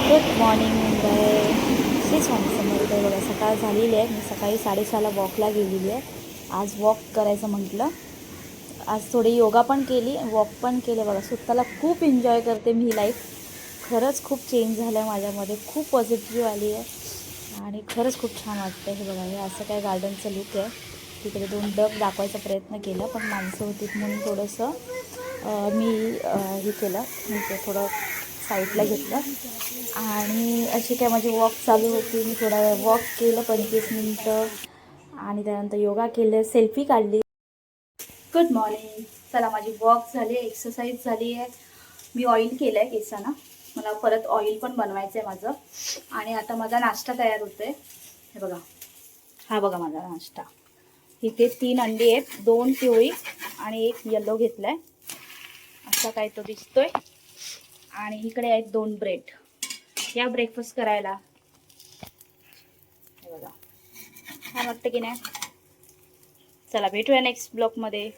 Good morning Mumbai. Shri Swami Samarth. बघा सकाळ झालेली आहे. मी सकाळी 6:30ला वॉकला गेलेली आहे. आज वॉक करायचं म्हटलं. आज थोडी योगा पण केली, वॉक पण केले. बघा स्वतःला खूप एन्जॉय करते मी लाईफ. खरंच खूप चेंज झालं आहे माझ्यामध्ये, खूप पॉझिटिव्ह आली आहे आणि खरंच खूप छान वाटतं. हे बघा, हे असं काय गार्डनचं लुक आहे. तिकडे 2 डग दाखवायचा प्रयत्न केला, पण माणसं होती म्हणून थोडंसं मी हे केलं, म्हणजे थोडं साईडला घेतलं. आणि अशी काय माझी वॉक चालू होती. मी थोडा वेळ वॉक केलं 25 मिनटं आणि त्यानंतर योगा केलं, सेल्फी काढली. Good morning. चला, माझी वॉक झाली, एक्सरसाइज झाली आहे. मी ऑइल केलं आहे केसांना. मला परत ऑइल पण बनवायचं आहे माझं. आणि आता माझा नाश्ता तयार होतो आहे. हे बघा, हा बघा माझा नाश्ता. इथे 3 अंडी आहेत, 2 पिवळी आणि 1 येलो घेतला आहे. असा काय तो दिसतोय. आणि इकडे आहेत 2 ब्रेड. या ब्रेकफास्ट करायला. हे बघा, छान वाटतं की नाही. चला, भेटूया नेक्स्ट ब्लॉगमध्ये.